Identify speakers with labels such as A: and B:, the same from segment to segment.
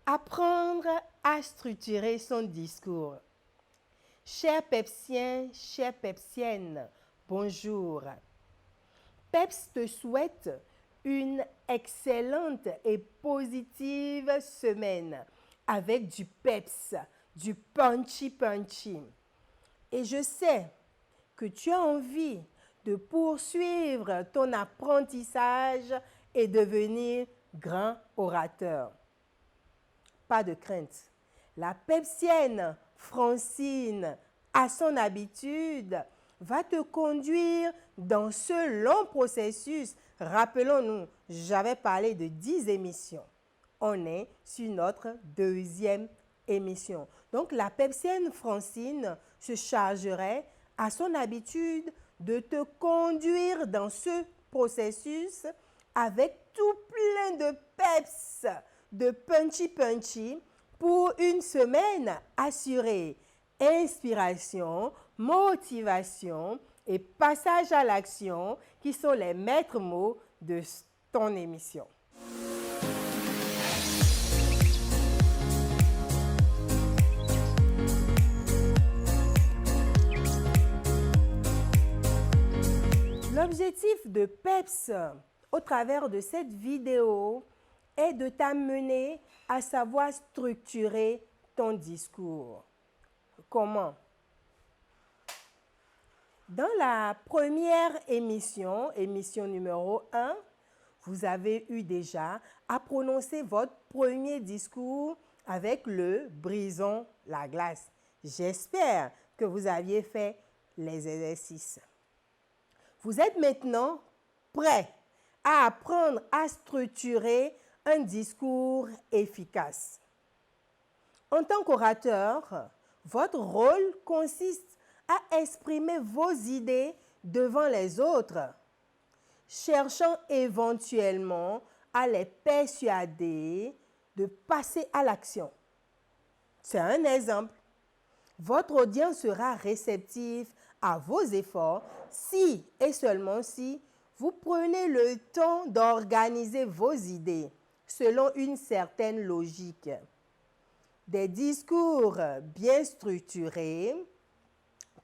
A: Apprendre à structurer son discours. Chers Pepsiens, chères Pepsiennes, bonjour. Peps te souhaite une excellente et positive semaine avec du peps, du punchy. Et je sais que tu as envie de poursuivre ton apprentissage et devenir grand orateur. Pas de crainte. La Pepsienne Francine, à son habitude, va te conduire dans ce long processus. Rappelons-nous, j'avais parlé de 10 émissions. On est sur notre deuxième émission. Donc, la Pepsienne Francine se chargerait, à son habitude, de te conduire dans ce processus avec tout plein de peps, de punchy pour une semaine assurée. Inspiration, motivation et passage à l'action qui sont les maîtres mots de ton émission. L'objectif de PEPS au travers de cette vidéo est de t'amener à savoir structurer ton discours. Comment? Dans la première émission, émission numéro 1, vous avez eu déjà à prononcer votre premier discours avec le brisons la glace. J'espère que vous aviez fait les exercices. Vous êtes maintenant prêt à apprendre à structurer un discours efficace. En tant qu'orateur, votre rôle consiste à exprimer vos idées devant les autres, cherchant éventuellement à les persuader de passer à l'action. C'est un exemple. Votre audience sera réceptive à vos efforts si et seulement si vous prenez le temps d'organiser vos idées selon une certaine logique. Des discours bien structurés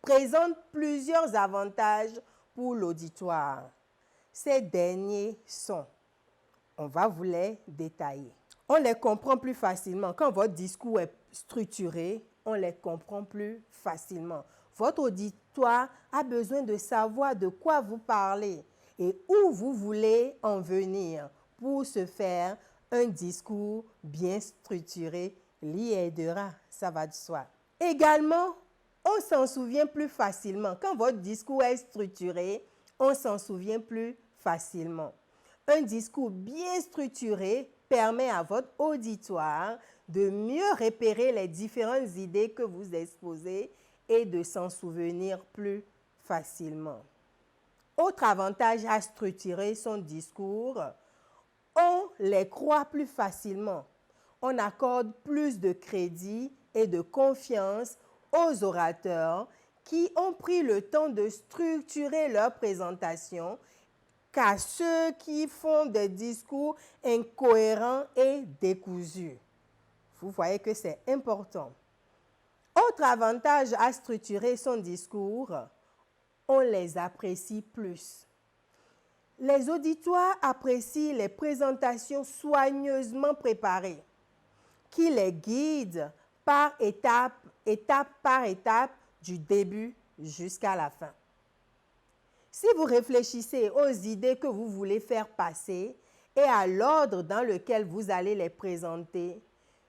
A: présentent plusieurs avantages pour l'auditoire. Ces derniers sont, on va vous les détailler. On les comprend plus facilement. Quand votre discours est structuré, on les comprend plus facilement. Votre auditoire a besoin de savoir de quoi vous parlez et où vous voulez en venir. Pour ce faire, un discours bien structuré l'y aidera, ça va de soi. Également, on s'en souvient plus facilement. Quand votre discours est structuré, on s'en souvient plus facilement. Un discours bien structuré permet à votre auditoire de mieux repérer les différentes idées que vous exposez et de s'en souvenir plus facilement. Autre avantage à structurer son discours, on les croit plus facilement. On accorde plus de crédit et de confiance aux orateurs qui ont pris le temps de structurer leur présentation qu'à ceux qui font des discours incohérents et décousus. Vous voyez que c'est important. Autre avantage à structurer son discours, on les apprécie plus. Les auditoires apprécient les présentations soigneusement préparées qui les guident par étape par étape du début jusqu'à la fin. Si vous réfléchissez aux idées que vous voulez faire passer et à l'ordre dans lequel vous allez les présenter,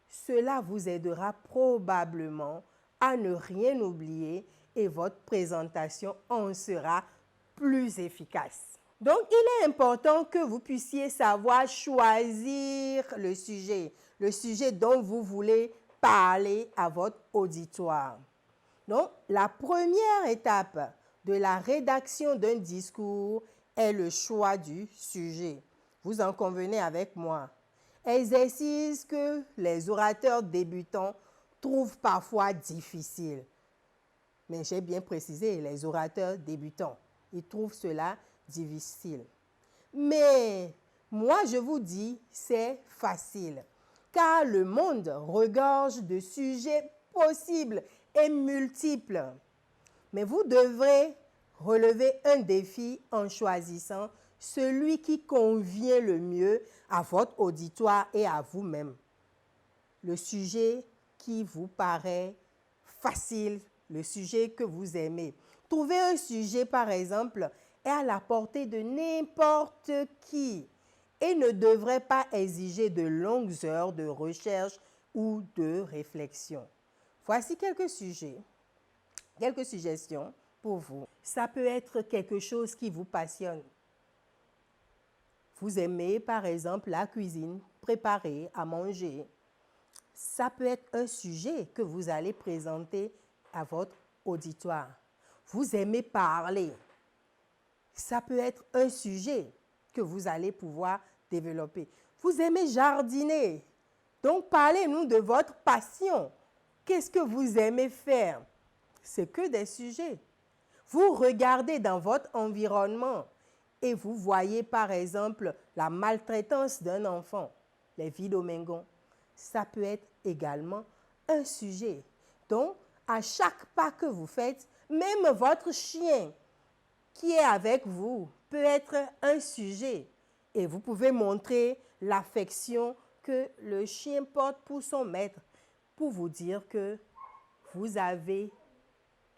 A: cela vous aidera probablement à ne rien oublier et votre présentation en sera plus efficace. Donc, il est important que vous puissiez savoir choisir le sujet dont vous voulez parler à votre auditoire. Donc, la première étape de la rédaction d'un discours est le choix du sujet. Vous en convenez avec moi. Exercice que les orateurs débutants trouvent parfois difficile. Mais j'ai bien précisé, les orateurs débutants, ils trouvent cela difficile. Mais moi, je vous dis, c'est facile. car le monde regorge de sujets possibles et multiples. Mais vous devrez relever un défi en choisissant celui qui convient le mieux à votre auditoire et à vous-même. Le sujet qui vous paraît facile, le sujet que vous aimez. Trouvez un sujet, par exemple, est à la portée de n'importe qui et ne devrait pas exiger de longues heures de recherche ou de réflexion. Voici quelques sujets, quelques suggestions pour vous. Ça peut être quelque chose qui vous passionne. Vous aimez, par exemple, la cuisine, préparer à manger. Ça peut être un sujet que vous allez présenter à votre auditoire. Vous aimez parler. Ça peut être un sujet que vous allez pouvoir développer. Vous aimez jardiner. Donc, parlez-nous de votre passion. Qu'est-ce que vous aimez faire? C'est que des sujets. Vous regardez dans votre environnement et vous voyez, par exemple, la maltraitance d'un enfant, les vidomingons. Ça peut être également un sujet. Donc, à chaque pas que vous faites, même votre chien qui est avec vous peut être un sujet. Et vous pouvez montrer l'affection que le chien porte pour son maître, pour vous dire que vous avez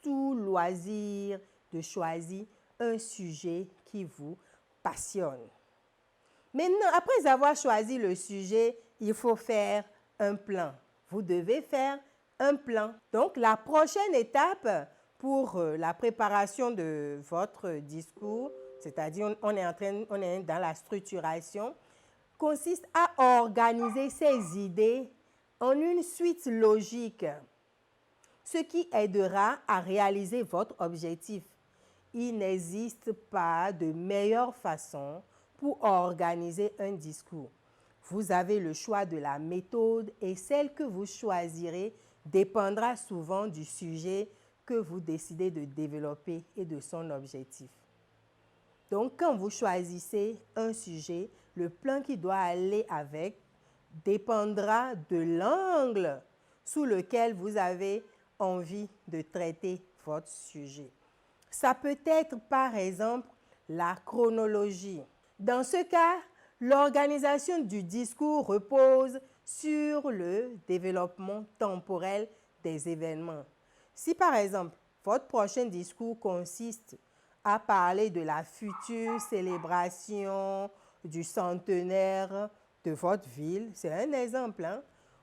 A: tout loisir de choisir un sujet qui vous passionne. Maintenant, après avoir choisi le sujet, il faut faire un plan. Vous devez faire un plan. Donc, la prochaine étape pour la préparation de votre discours, c'est-à-dire on est dans la structuration, consiste à organiser ces idées en une suite logique, ce qui aidera à réaliser votre objectif. Il n'existe pas de meilleure façon pour organiser un discours. Vous avez le choix de la méthode et celle que vous choisirez dépendra souvent du sujet que vous décidez de développer et de son objectif. Donc, quand vous choisissez un sujet, le plan qui doit aller avec dépendra de l'angle sous lequel vous avez envie de traiter votre sujet. Ça peut être, par exemple, la chronologie. Dans ce cas, l'organisation du discours repose sur le développement temporel des événements. Si, par exemple, votre prochain discours consiste à parler de la future célébration du centenaire de votre ville, c'est un exemple, hein?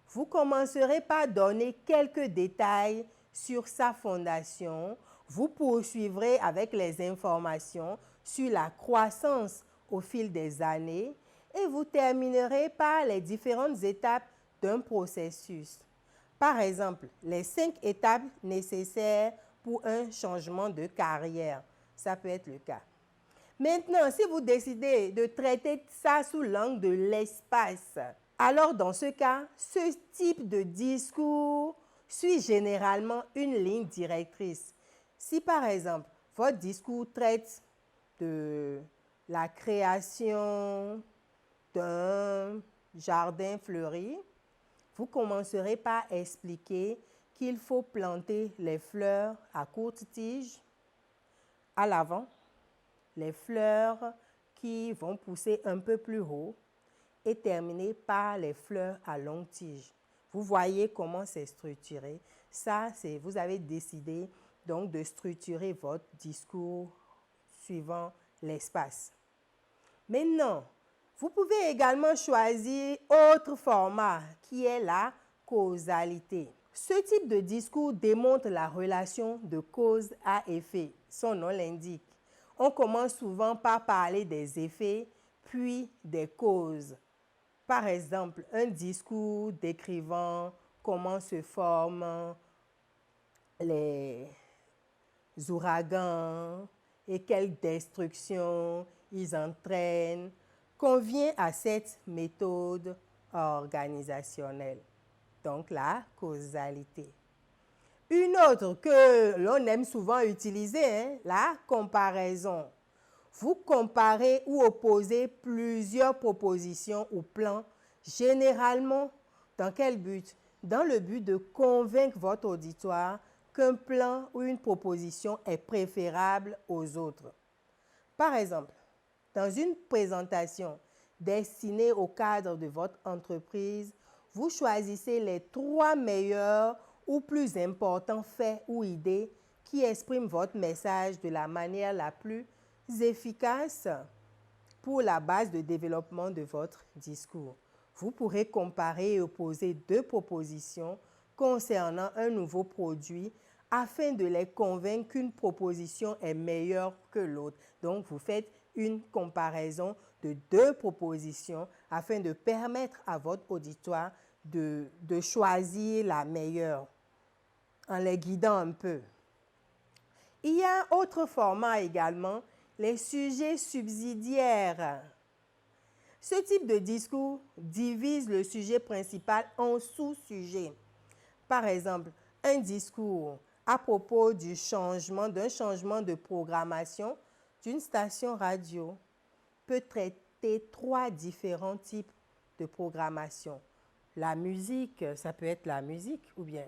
A: Vous commencerez par donner quelques détails sur sa fondation. Vous poursuivrez avec les informations sur la croissance au fil des années et vous terminerez par les différentes étapes d'un processus. Par exemple, les 5 étapes nécessaires pour un changement de carrière. Ça peut être le cas. Maintenant, si vous décidez de traiter ça sous l'angle de l'espace, alors dans ce cas, ce type de discours suit généralement une ligne directrice. Si par exemple, votre discours traite de la création d'un jardin fleuri, vous commencerez par expliquer qu'il faut planter les fleurs à courte tige à l'avant, les fleurs qui vont pousser un peu plus haut et terminer par les fleurs à longue tige. Vous voyez comment c'est structuré. Ça, vous avez décidé donc de structurer votre discours suivant l'espace. Maintenant, vous pouvez également choisir autre format qui est la causalité. Ce type de discours démontre la relation de cause à effet. Son nom l'indique. On commence souvent par parler des effets, puis des causes. Par exemple, un discours décrivant comment se forment les ouragans et quelle destruction ils entraînent convient à cette méthode organisationnelle. Donc, la causalité. Une autre que l'on aime souvent utiliser, la comparaison. Vous comparez ou opposez plusieurs propositions ou plans, généralement Dans quel but? Dans le but de convaincre votre auditoire qu'un plan ou une proposition est préférable aux autres. Par exemple, dans une présentation destinée au cadre de votre entreprise, vous choisissez les 3 meilleurs ou plus importants faits ou idées qui expriment votre message de la manière la plus efficace pour la base de développement de votre discours. Vous pourrez comparer et opposer 2 propositions concernant un nouveau produit afin de les convaincre qu'une proposition est meilleure que l'autre. Donc, vous faites une comparaison de 2 propositions afin de permettre à votre auditoire de choisir la meilleure en les guidant un peu. Il y a un autre format également, les sujets subsidiaires. Ce type de discours divise le sujet principal en sous-sujets. Par exemple, un discours à propos d'un changement de programmation d'une station radio peut traiter 3 différents types de programmation. La musique, ça peut être la musique, ou bien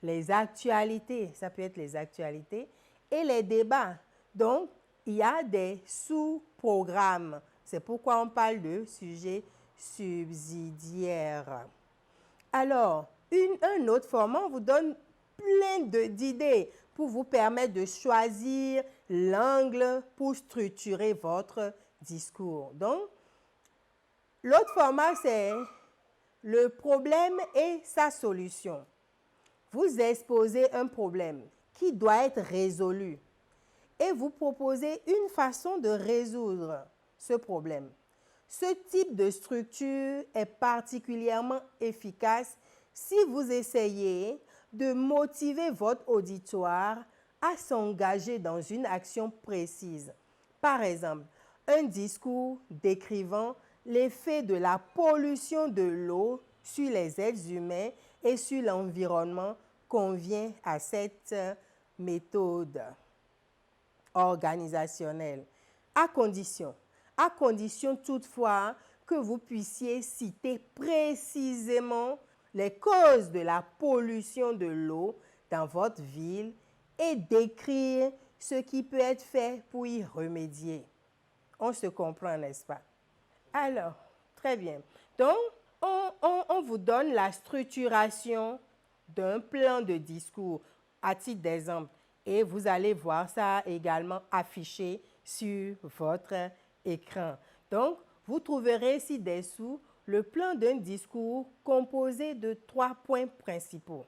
A: les actualités, ça peut être les actualités, et les débats. Donc, il y a des sous-programmes. C'est pourquoi on parle de sujets subsidiaires. Alors, un autre format vous donne plein d'idées pour vous permettre de choisir l'angle pour structurer votre discours. Donc, l'autre format, c'est le problème et sa solution. Vous exposez un problème qui doit être résolu et vous proposez une façon de résoudre ce problème. Ce type de structure est particulièrement efficace si vous essayez de motiver votre auditoire à s'engager dans une action précise. Par exemple, un discours décrivant l'effet de la pollution de l'eau sur les êtres humains et sur l'environnement convient à cette méthode organisationnelle, à condition toutefois que vous puissiez citer précisément les causes de la pollution de l'eau dans votre ville et décrire ce qui peut être fait pour y remédier. On se comprend, n'est-ce pas? Alors, très bien. Donc, on vous donne la structuration d'un plan de discours à titre d'exemple et vous allez voir ça également affiché sur votre écran. Donc, vous trouverez ci-dessous le plan d'un discours composé de 3 points principaux.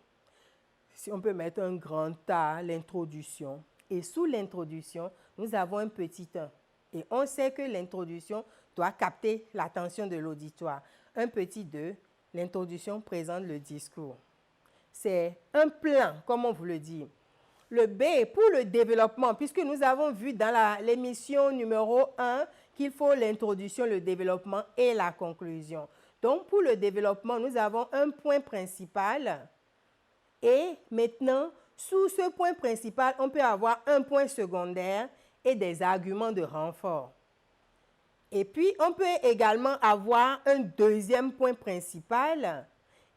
A: Si on peut mettre un grand A, l'introduction, et sous l'introduction, nous avons un petit 1. Et on sait que l'introduction doit capter l'attention de l'auditoire. Un petit 2, l'introduction présente le discours. C'est un plan, comme on vous le dit. Le B, pour le développement, puisque nous avons vu dans l'émission numéro 1 qu'il faut l'introduction, le développement et la conclusion. Donc, pour le développement, nous avons un point principal. Et maintenant, sous ce point principal, on peut avoir un point secondaire et des arguments de renfort. Et puis, on peut également avoir un deuxième point principal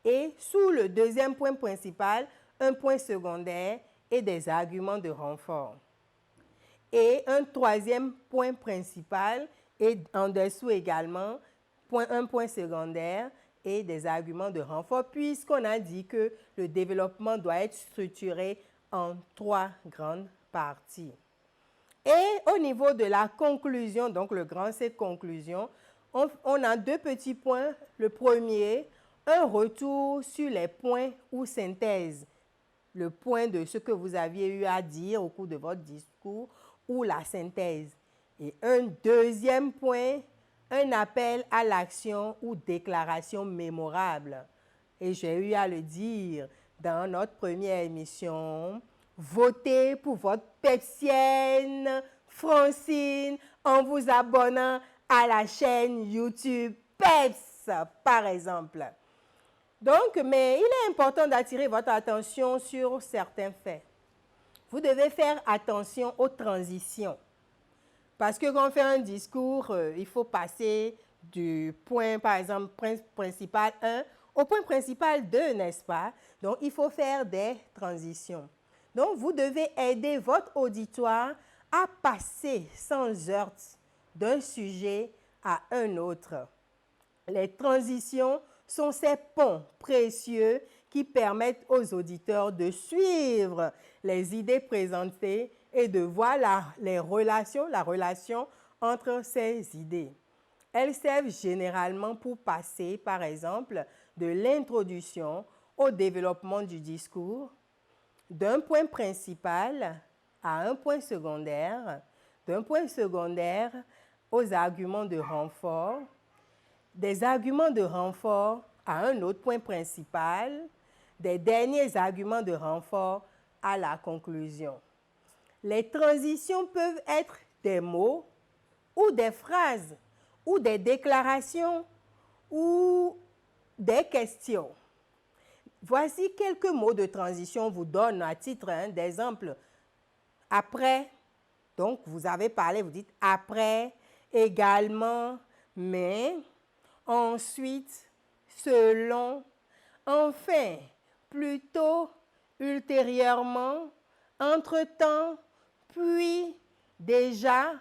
A: et sous le deuxième point principal, un point secondaire et des arguments de renfort. Et un troisième point principal et en dessous également, un point secondaire et des arguments de renfort, puisqu'on a dit que le développement doit être structuré en 3 grandes parties. Et au niveau de la conclusion, donc le grand C conclusion, on a 2 petits points. Le premier, un retour sur les points ou synthèse, le point de ce que vous aviez eu à dire au cours de votre discours ou la synthèse. Et un deuxième point, un appel à l'action ou déclaration mémorable. Et j'ai eu à le dire dans notre première émission, votez pour votre Pepsienne Francine en vous abonnant à la chaîne YouTube Peps, par exemple. Donc, mais il est important d'attirer votre attention sur certains faits. Vous devez faire attention aux transitions. Parce que quand on fait un discours, il faut passer du point, par exemple, principal 1 au point principal 2, n'est-ce pas? Donc, il faut faire des transitions. Donc, vous devez aider votre auditoire à passer sans heurts d'un sujet à un autre. Les transitions sont ces ponts précieux qui permettent aux auditeurs de suivre les idées présentées et de voir la relation entre ces idées. Elles servent généralement pour passer, par exemple, de l'introduction au développement du discours, d'un point principal à un point secondaire, d'un point secondaire aux arguments de renfort, des arguments de renfort à un autre point principal, des derniers arguments de renfort à la conclusion. Les transitions peuvent être des mots ou des phrases ou des déclarations ou des questions. Voici quelques mots de transition, on vous donne à titre d'exemple. Après, donc vous avez parlé, vous dites après, également, mais, ensuite, selon, enfin, plutôt, ultérieurement, entre-temps, puis, déjà.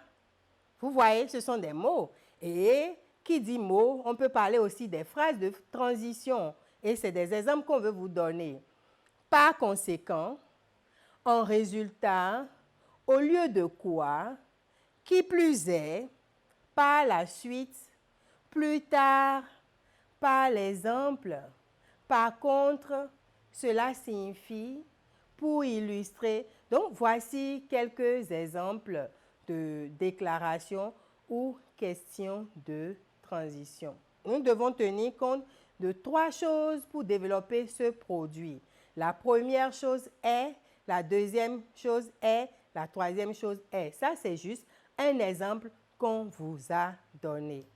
A: Vous voyez, ce sont des mots. Et qui dit mots, on peut parler aussi des phrases de transition. Et c'est des exemples qu'on veut vous donner. Par conséquent, en résultat, au lieu de quoi, qui plus est, par la suite, plus tard, par l'exemple. Par contre, cela signifie pour illustrer. Donc, voici quelques exemples de déclarations ou questions de transition. Nous devons tenir compte de 3 choses pour développer ce produit. La première chose est, la deuxième chose est, la troisième chose est. Ça, c'est juste un exemple qu'on vous a donné.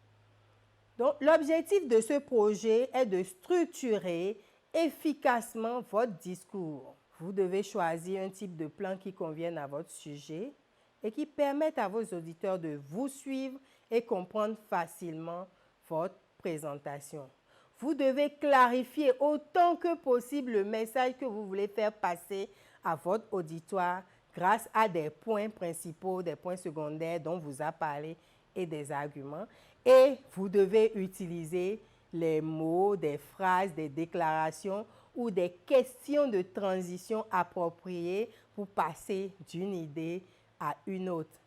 A: Donc, l'objectif de ce projet est de structurer efficacement votre discours. Vous devez choisir un type de plan qui convienne à votre sujet et qui permette à vos auditeurs de vous suivre et comprendre facilement votre présentation. Vous devez clarifier autant que possible le message que vous voulez faire passer à votre auditoire grâce à des points principaux, des points secondaires dont vous a parlé et des arguments. Et vous devez utiliser les mots, des phrases, des déclarations ou des questions de transition appropriées pour passer d'une idée à une autre.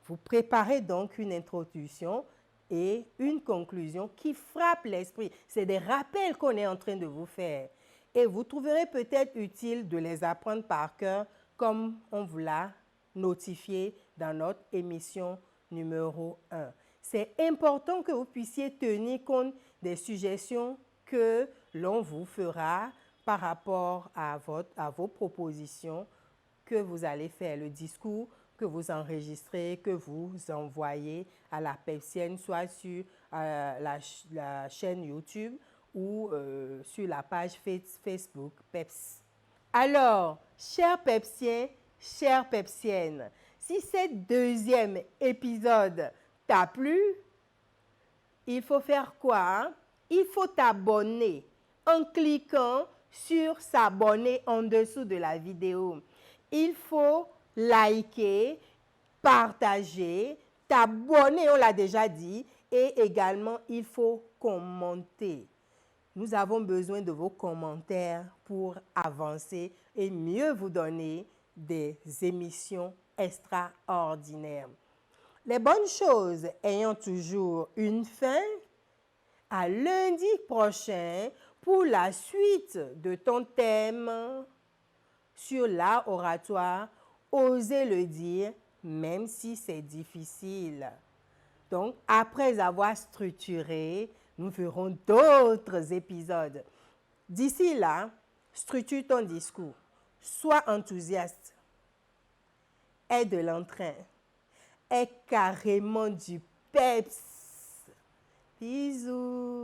A: Vous préparez donc une introduction et une conclusion qui frappe l'esprit. C'est des rappels qu'on est en train de vous faire. Et vous trouverez peut-être utile de les apprendre par cœur comme on vous l'a notifié dans notre émission numéro 1. C'est important que vous puissiez tenir compte des suggestions que l'on vous fera par rapport à vos propositions que vous allez faire, le discours que vous enregistrez, que vous envoyez à la Pepsienne, soit sur la chaîne YouTube ou sur la page Facebook Peps. Alors, chers Pepsiens, chères Pepsiennes, si ce deuxième épisode t'a plu, il faut faire quoi, hein? Il faut t'abonner en cliquant sur s'abonner en dessous de la vidéo. Il faut liker, partager, t'abonner, on l'a déjà dit, et également il faut commenter. Nous avons besoin de vos commentaires pour avancer et mieux vous donner des émissions extraordinaires. Les bonnes choses ayant toujours une fin, à lundi prochain pour la suite de ton thème sur l'art oratoire, oser le dire même si c'est difficile. Donc, après avoir structuré, nous ferons d'autres épisodes. D'ici là, structure ton discours. Sois enthousiaste. Aie de l'entrain. Aie carrément du peps. Bisous.